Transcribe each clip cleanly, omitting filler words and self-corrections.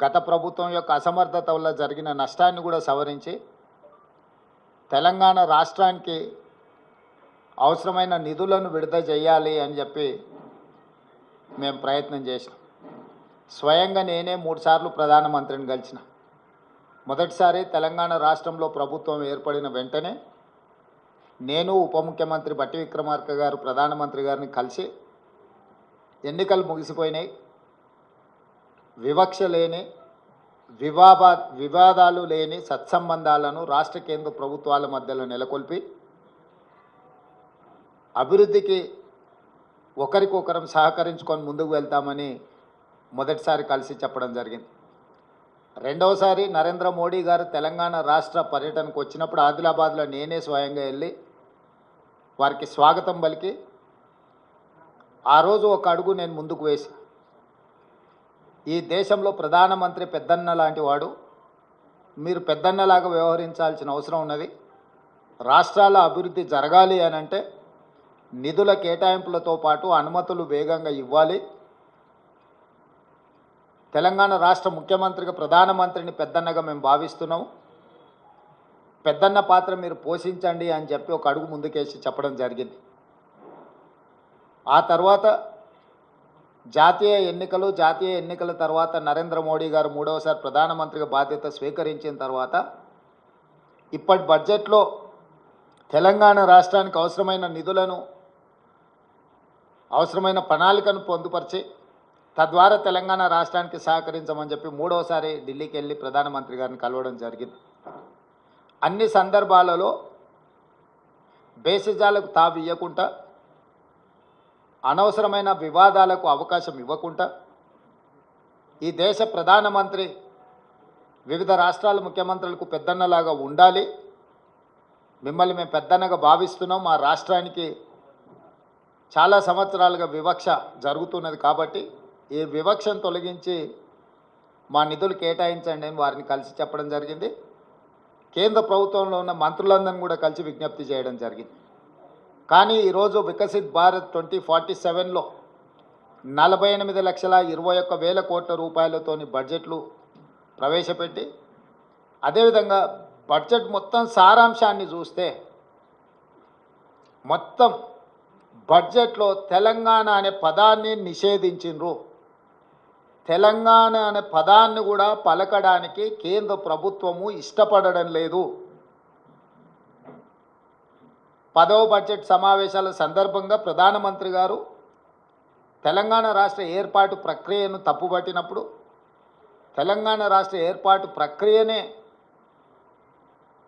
గత ప్రభుత్వం యొక్క అసమర్థత వల్ల జరిగిన నష్టాన్ని కూడా సవరించి తెలంగాణ రాష్ట్రానికి అవసరమైన నిధులను విడుదల చేయాలి అని చెప్పి మేము ప్రయత్నం చేసినాం. స్వయంగా నేనే 3 సార్లు ప్రధానమంత్రిని కలిసిన. మొదటిసారి తెలంగాణ రాష్ట్రంలో ప్రభుత్వం ఏర్పడిన వెంటనే నేను ఉప ముఖ్యమంత్రి బట్టి విక్రమార్క గారు ప్రధానమంత్రి గారిని కలిసి ఎన్నికలు ముగిసిపోయినాయి, వివక్ష లేని వివాదాలు లేని సత్సంబంధాలను రాష్ట్ర కేంద్ర ప్రభుత్వాల మధ్యలో నెలకొల్పి అభివృద్ధికి ఒకరికొకరం సహకరించుకొని ముందుకు వెళ్తామని మొదటిసారి కలిసి చెప్పడం జరిగింది. రెండవసారి నరేంద్ర మోడీ గారు తెలంగాణ రాష్ట్ర పర్యటనకు వచ్చినప్పుడు ఆదిలాబాద్లో నేనే స్వయంగా వెళ్ళి వారికి స్వాగతం పలికి ఆ రోజు ఒక అడుగు నేను ముందుకు వేసి, ఈ దేశంలో ప్రధానమంత్రి పెద్దన్న లాంటి వాడు, మీరు పెద్దన్నలాగా వ్యవహరించాల్సిన అవసరం ఉన్నది. రాష్ట్రాల అభివృద్ధి జరగాలి అని అంటే నిధుల కేటాయింపులతో పాటు అనుమతులు వేగంగా ఇవ్వాలి. తెలంగాణ రాష్ట్ర ముఖ్యమంత్రిగా ప్రధానమంత్రిని పెద్దన్నగా మేము భావిస్తున్నాము. పెద్దన్న పాత్ర మీరు పోషించండి అని చెప్పి ఒక అడుగు ముందుకేసి చెప్పడం జరిగింది. ఆ తర్వాత జాతీయ ఎన్నికల తర్వాత నరేంద్ర మోడీ గారు 3వసారి ప్రధానమంత్రిగా బాధ్యత స్వీకరించిన తర్వాత ఇప్పటి బడ్జెట్లో తెలంగాణ రాష్ట్రానికి అవసరమైన నిధులను, అవసరమైన ప్రణాళికను పొందుపరిచి తద్వారా తెలంగాణ రాష్ట్రానికి సహకరించమని చెప్పి 3వసారి ఢిల్లీకి వెళ్ళి ప్రధానమంత్రి గారిని కలవడం జరిగింది. అన్ని సందర్భాలలో బేసిజాలకు తావు ఇవ్వకుండా, అనవసరమైన వివాదాలకు అవకాశం ఇవ్వకుండా, ఈ దేశ ప్రధానమంత్రి వివిధ రాష్ట్రాల ముఖ్యమంత్రులకు పెద్దన్నలాగా ఉండాలి, మిమ్మల్ని మేము పెద్దన్నగా భావిస్తున్నాం, మా రాష్ట్రానికి చాలా సంవత్సరాలుగా వివక్ష జరుగుతున్నది కాబట్టి ఈ వివక్షను తొలగించి మా నిధులు కేటాయించండి అని వారిని కలిసి చెప్పడం జరిగింది. కేంద్ర ప్రభుత్వంలో ఉన్న మంత్రులందరినీ కూడా కలిసి విజ్ఞప్తి చేయడం జరిగింది. కానీ ఈరోజు వికసిత్ భారత్ 2047లో 48,21,000 కోట్ల రూపాయలతోని బడ్జెట్లు ప్రవేశపెట్టి, అదేవిధంగా బడ్జెట్ మొత్తం సారాంశాన్ని చూస్తే మొత్తం బడ్జెట్లో తెలంగాణ అనే పదాన్ని నిషేధించిండ్రు. తెలంగాణ అనే పదాన్ని కూడా పలకడానికి కేంద్ర ప్రభుత్వము ఇష్టపడడం లేదు. 10వ బడ్జెట్ సమావేశాల సందర్భంగా ప్రధానమంత్రి గారు తెలంగాణ రాష్ట్ర ఏర్పాటు ప్రక్రియను తప్పుపట్టినప్పుడు, తెలంగాణ రాష్ట్ర ఏర్పాటు ప్రక్రియనే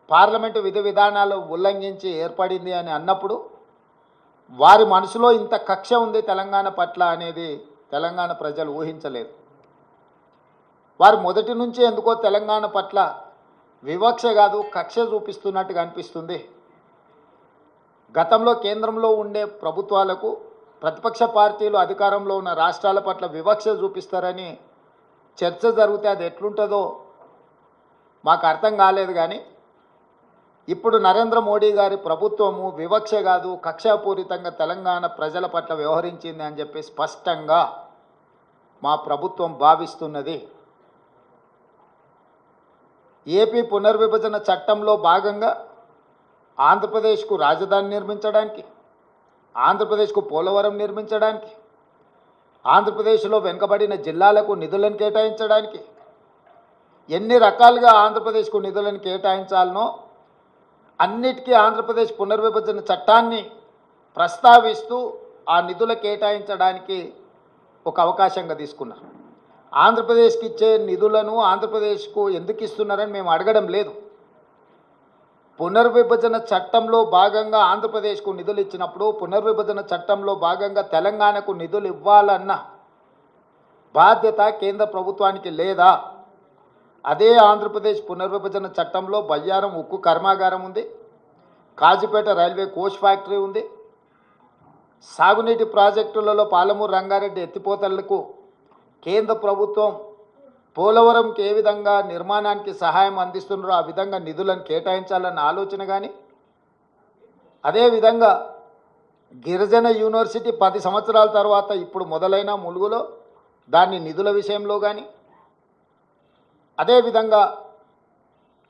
పార్లమెంటు విధి విధానాలు ఉల్లంఘించి ఏర్పడింది అని అన్నప్పుడు వారి మనసులో ఇంత కక్ష ఉంది తెలంగాణ పట్ల అనేది తెలంగాణ ప్రజలు ఊహించలేదు. వారు మొదటి నుంచి ఎందుకో తెలంగాణ పట్ల వివక్ష కాదు కక్ష చూపిస్తున్నట్టుగా అనిపిస్తుంది. గతంలో కేంద్రంలో ఉండే ప్రభుత్వాలకు ప్రతిపక్ష పార్టీలు అధికారంలో ఉన్న రాష్ట్రాల పట్ల వివక్ష చూపిస్తారని చర్చ జరిగితే అది ఎట్లుంటుందో మాకు అర్థం కాలేదు. కానీ ఇప్పుడు నరేంద్ర మోడీ గారి ప్రభుత్వము వివక్ష కాదు కక్షాపూరితంగా తెలంగాణ ప్రజల పట్ల వ్యవహరించింది అని చెప్పి స్పష్టంగా మా ప్రభుత్వం భావిస్తున్నది. ఏపీ పునర్విభజన చట్టంలో భాగంగా ఆంధ్రప్రదేశ్కు రాజధాని నిర్మించడానికి, ఆంధ్రప్రదేశ్కు పోలవరం నిర్మించడానికి, ఆంధ్రప్రదేశ్లో వెనుకబడిన జిల్లాలకు నిధులను కేటాయించడానికి, ఎన్ని రకాలుగా ఆంధ్రప్రదేశ్కు నిధులను కేటాయించాలనో అన్నిటికీ ఆంధ్రప్రదేశ్ పునర్విభజన చట్టాన్ని ప్రస్తావిస్తూ ఆ నిధుల కేటాయించడానికి ఒక అవకాశంగా తీసుకున్నారు. ఆంధ్రప్రదేశ్కి ఇచ్చే నిధులను ఆంధ్రప్రదేశ్కు ఎందుకు ఇస్తున్నారని మేము అడగడం లేదు. పునర్విభజన చట్టంలో భాగంగా ఆంధ్రప్రదేశ్కు నిధులు ఇచ్చినప్పుడు పునర్విభజన చట్టంలో భాగంగా తెలంగాణకు నిధులు ఇవ్వాలన్న బాధ్యత కేంద్ర ప్రభుత్వానికి లేదా? అదే ఆంధ్రప్రదేశ్ పునర్విభజన చట్టంలో బయ్యారం ఉక్కు కర్మాగారం ఉంది, కాజీపేట రైల్వే కోచ్ ఫ్యాక్టరీ ఉంది, సాగునీటి ప్రాజెక్టులలో పాలమూరు రంగారెడ్డి ఎత్తిపోతలకు కేంద్ర ప్రభుత్వం పోలవరంకి ఏ విధంగా నిర్మాణానికి సహాయం అందిస్తున్నారో ఆ విధంగా నిధులను కేటాయించాలన్న ఆలోచన కానీ, అదేవిధంగా గిరిజన యూనివర్సిటీ 10 సంవత్సరాల తర్వాత ఇప్పుడు మొదలైన ములుగులో దాన్ని నిధుల విషయంలో కానీ, అదేవిధంగా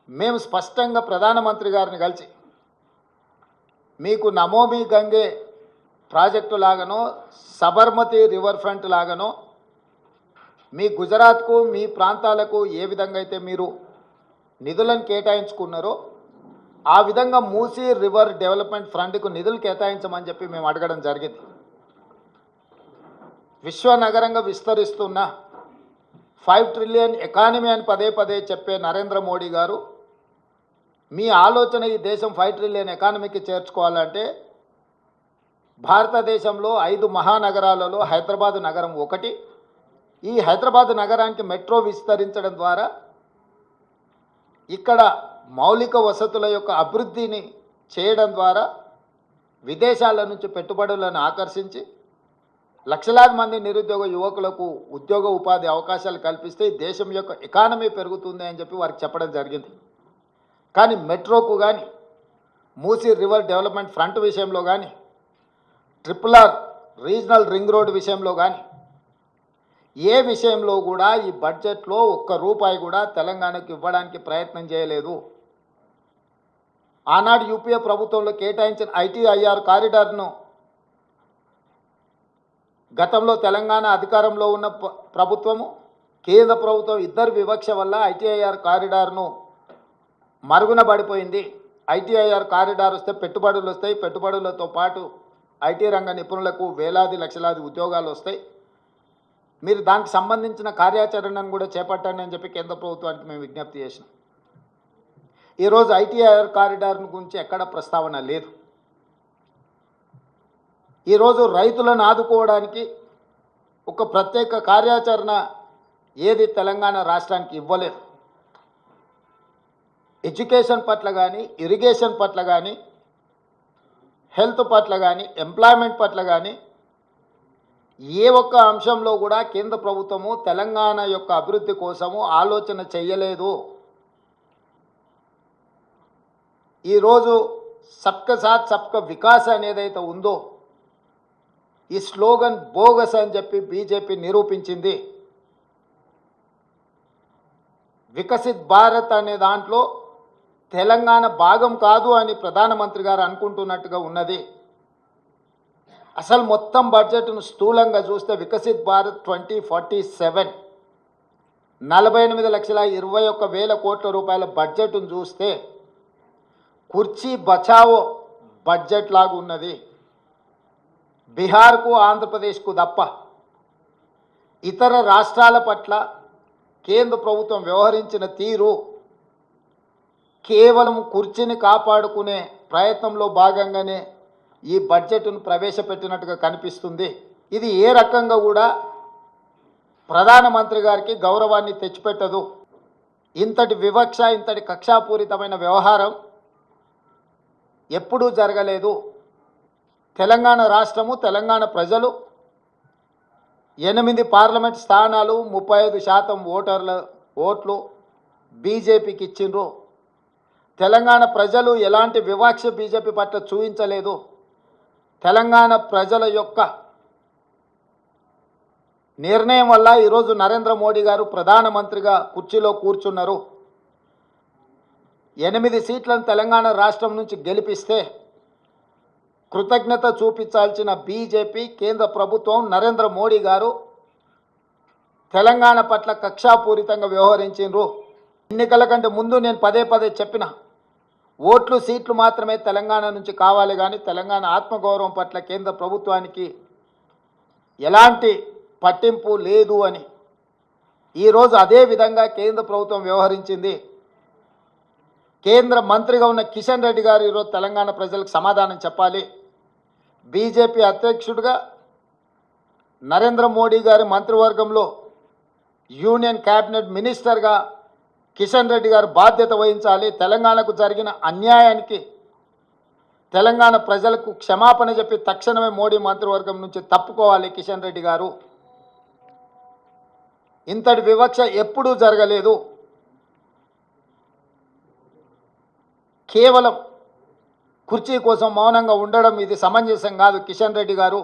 మేము స్పష్టంగా ప్రధానమంత్రి గారిని కలిసి మీకు నమోమి గంగే ప్రాజెక్టు లాగానో సబర్మతి రివర్ ఫ్రంట్ లాగానో మీ గుజరాత్కు మీ ప్రాంతాలకు ఏ విధంగా అయితే మీరు నిధులను కేటాయించుకున్నారో ఆ విధంగా మూసీ రివర్ డెవలప్మెంట్ ఫ్రంట్కు నిధులు కేటాయించమని చెప్పి మేము అడగడం జరిగింది. విశ్వనగరంగా విస్తరిస్తున్న 5 ట్రిలియన్ ఎకానమీ అని పదే పదే చెప్పే నరేంద్ర మోడీ గారు మీ ఆలోచన ఈ దేశం 5 ట్రిలియన్ ఎకానమీకి చేర్చుకోవాలంటే భారతదేశంలో 5 మహానగరాలలో హైదరాబాద్ నగరం ఒకటి. ఈ హైదరాబాద్ నగరానికి మెట్రో విస్తరించడం ద్వారా ఇక్కడ మౌలిక వసతుల యొక్క అభివృద్ధిని చేయడం ద్వారా విదేశాల నుంచి పెట్టుబడులను ఆకర్షించి లక్షలాది మంది నిరుద్యోగ యువకులకు ఉద్యోగ ఉపాధి అవకాశాలు కల్పిస్తే దేశం యొక్క ఎకానమీ పెరుగుతుంది అని చెప్పి వారికి చెప్పడం జరిగింది. కానీ మెట్రోకు కానీ మూసీ రివర్ డెవలప్మెంట్ ఫ్రంట్ విషయంలో కానీ RRR రీజనల్ రింగ్ రోడ్ విషయంలో కానీ ఏ విషయంలో కూడా ఈ బడ్జెట్లో ఒక్క రూపాయి కూడా తెలంగాణకు ఇవ్వడానికి ప్రయత్నం చేయలేదు. ఆనాడు యూపీఏ ప్రభుత్వంలో కేటాయించిన ITIR కారిడార్ను గతంలో తెలంగాణ అధికారంలో ఉన్న ప్రభుత్వము కేంద్ర ప్రభుత్వం ఇద్దరు వివక్ష వల్ల ITIR కారిడార్ను మరుగున పడిపోయింది. ITIR కారిడార్ వస్తే పెట్టుబడులు వస్తాయి, పెట్టుబడులతో పాటు IT రంగ నిపుణులకు వేలాది లక్షలాది ఉద్యోగాలు వస్తాయి. మీరు దానికి సంబంధించిన కార్యాచరణను కూడా చేపట్టండి అని చెప్పి కేంద్ర ప్రభుత్వానికి మేము విజ్ఞప్తి చేసినాం. ఈరోజు ITIR కారిడార్ గురించి ఎక్కడ ప్రస్తావన లేదు. ఈరోజు రైతులను ఆదుకోవడానికి ఒక ప్రత్యేక కార్యాచరణ ఏది తెలంగాణ రాష్ట్రానికి ఇవ్వలేదు. ఎడ్యుకేషన్ పట్ల కానీ, ఇరిగేషన్ పట్ల కానీ, హెల్త్ పట్ల కానీ, ఎంప్లాయ్మెంట్ పట్ల కానీ ఏ ఒక్క అంశంలో కూడా కేంద్ర ప్రభుత్వము తెలంగాణ యొక్క అభివృద్ధి కోసము ఆలోచన చేయలేదు. ఈరోజు సబ్కా సాత్ సబ్కా వికాస్ అనేదైతే ఉందో ఈ స్లోగన్ బోగస్ అని చెప్పి బీజేపీ నిరూపించింది. వికసిత్ భారత్ అనే దాంట్లో తెలంగాణ భాగం కాదు అని ప్రధానమంత్రి గారు అనుకుంటున్నట్టుగా ఉన్నది. అసలు మొత్తం బడ్జెట్ను స్థూలంగా చూస్తే వికసిత్ భారత్ 2047 48,21,000 కోట్ల రూపాయల బడ్జెట్ను చూస్తే కుర్చీ బచావో బడ్జెట్ లాగా ఉన్నది. బీహార్కు ఆంధ్రప్రదేశ్కు తప్ప ఇతర రాష్ట్రాల పట్ల కేంద్ర ప్రభుత్వం వ్యవహరించిన తీరు కేవలం కుర్చీని కాపాడుకునే ప్రయత్నంలో భాగంగానే ఈ బడ్జెట్ను ప్రవేశపెట్టినట్టుగా కనిపిస్తుంది. ఇది ఏ రకంగా కూడా ప్రధానమంత్రి గారికి గౌరవాన్ని తెచ్చిపెట్టదు. ఇంతటి వివక్ష, ఇంతటి కక్షాపూరితమైన వ్యవహారం ఎప్పుడూ జరగలేదు. తెలంగాణ రాష్ట్రము, తెలంగాణ ప్రజలు 8 పార్లమెంట్ స్థానాలు, 35% ఓట్లు బీజేపీకి ఇచ్చిండ్రు. తెలంగాణ ప్రజలు ఎలాంటి వివక్ష బీజేపీ పట్ల చూపించలేదు. తెలంగాణ ప్రజల యొక్క నిర్ణయం వల్ల ఈరోజు నరేంద్ర మోడీ గారు ప్రధానమంత్రిగా కుర్చీలో కూర్చున్నారు. 8 సీట్లను తెలంగాణ రాష్ట్రం నుంచి గెలిపిస్తే కృతజ్ఞత చూపించాల్సిన బీజేపీ కేంద్ర ప్రభుత్వం నరేంద్ర మోడీ గారు తెలంగాణ పట్ల కక్షాపూరితంగా వ్యవహరించిండ్రు. ఎన్నికల కంటే ముందు నేను పదే పదే చెప్పిన ఓట్లు సీట్లు మాత్రమే తెలంగాణ నుంచి కావాలి, కానీ తెలంగాణ ఆత్మగౌరవం పట్ల కేంద్ర ప్రభుత్వానికి ఎలాంటి పట్టింపు లేదు అని. ఈరోజు అదే విధంగా కేంద్ర ప్రభుత్వం వ్యవహరించింది. కేంద్ర మంత్రిగా ఉన్న కిషన్ రెడ్డి గారు ఈరోజు తెలంగాణ ప్రజలకు సమాధానం చెప్పాలి. బీజేపీ అధ్యక్షుడిగా నరేంద్ర మోడీ గారి మంత్రివర్గంలో యూనియన్ క్యాబినెట్ మినిస్టర్గా కిషన్ రెడ్డి గారు బాధ్యత వహించాలి. తెలంగాణకు జరిగిన అన్యాయానికి తెలంగాణ ప్రజలకు క్షమాపణ చెప్పి తక్షణమే మోడీ మంత్రివర్గం నుంచి తప్పుకోవాలి కిషన్ రెడ్డి గారు. ఇంతటి వివక్ష ఎప్పుడూ జరగలేదు. కేవలం కుర్చీ కోసం మౌనంగా ఉండడం ఇది సమంజసం కాదు. కిషన్ రెడ్డి గారు